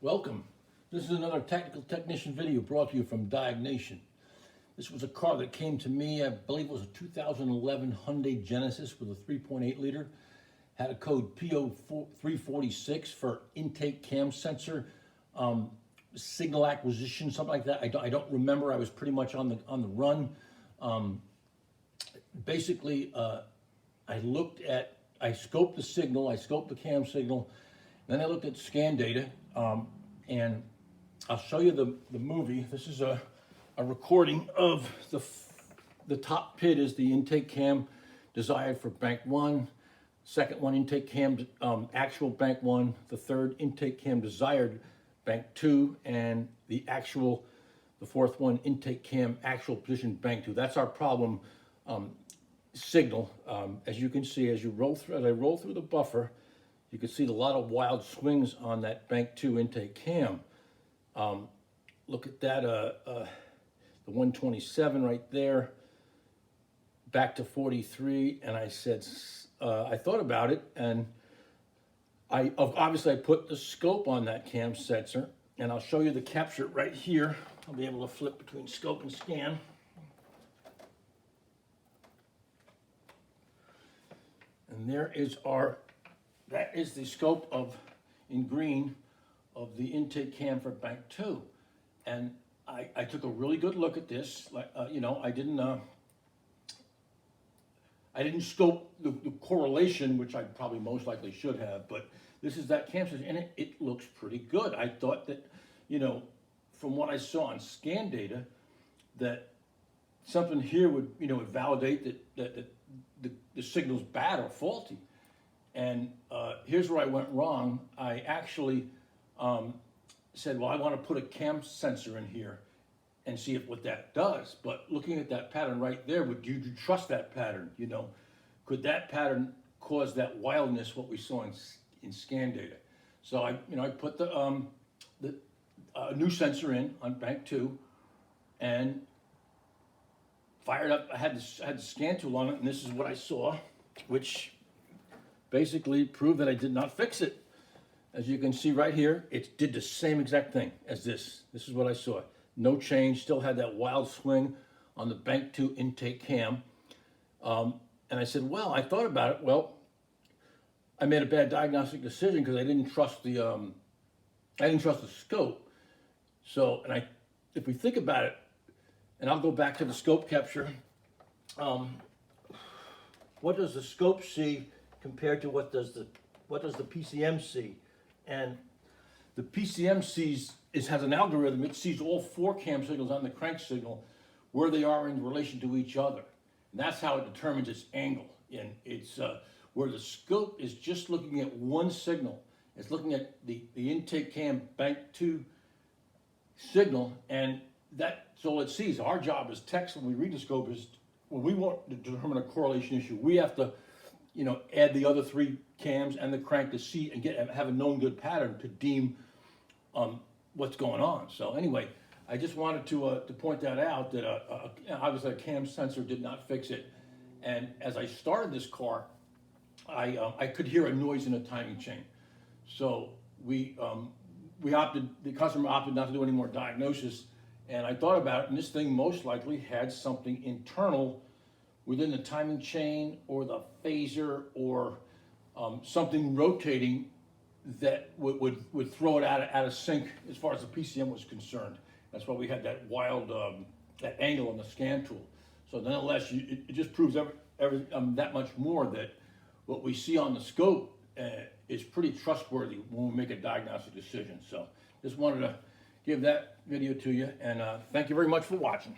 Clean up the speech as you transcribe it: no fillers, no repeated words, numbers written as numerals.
Welcome. This is another Technical Technician video brought to you from Diagnation. This was a car that came to me, I believe it was a 2011 Hyundai Genesis with a 3.8 liter. Had a code PO346 for intake cam sensor, signal acquisition, something like that. I don't remember. I was pretty much on the run. Basically, I scoped the signal, I scoped the cam signal, then I looked at scan data, and I'll show you the movie. This is a recording of the top PID is the intake cam desired for bank 1, second one intake cam actual bank 1, the third intake cam desired bank 2, and the fourth one intake cam actual position bank 2. That's our problem signal. As you can see, as I roll through the buffer, you can see a lot of wild swings on that bank 2 intake cam. Look at that, the 127 right there, back to 43, and I said, I thought about it, and obviously I put the scope on that cam sensor, and I'll show you the capture right here. I'll be able to flip between scope and scan. And there is that is the scope in green of the intake cam for bank 2. And I took a really good look at this. I didn't scope the correlation, which I probably most likely should have, but this is that cam sensor, and it looks pretty good. I thought that, from what I saw on scan data, that something here would validate that the signal's bad or faulty. And here's where I went wrong. I actually said, well, I want to put a cam sensor in here and see what that does. But looking at that pattern right there, would you trust that pattern? Could that pattern cause that wildness, what we saw in scan data? So I put the new sensor in on bank 2 and fired up. I had the scan tool on it, and this is what I saw, which basically proved that I did not fix it. As you can see right here, it did the same exact thing as this. This is what I saw. No change, still had that wild swing on the bank 2 intake cam. And I said, well, I thought about it. Well, I made a bad diagnostic decision because I didn't trust the scope. So, if we think about it, and I'll go back to the scope capture, what does the scope see compared to what does the PCM see? And the PCM has an algorithm. It sees all 4 cam signals on the crank signal, where they are in relation to each other. And that's how it determines its angle. And it's where the scope is just looking at one signal. It's looking at the intake cam bank 2 signal, and that's all it sees. Our job as techs when we read the scope is, when we want to determine a correlation issue, we have to add the other 3 cams and the crank to see and have a known good pattern to deem what's going on. So anyway, I just wanted to point that out, that obviously a cam sensor did not fix it. And as I started this car, I could hear a noise in the timing chain. So the customer opted not to do any more diagnosis. And I thought about it, and this thing most likely had something internal within the timing chain or the phaser or something rotating that would throw it out of sync as far as the PCM was concerned. That's why we had that wild that angle on the scan tool. So nonetheless, it just proves that much more that what we see on the scope is pretty trustworthy when we make a diagnostic decision. So just wanted to give that video to you, and thank you very much for watching.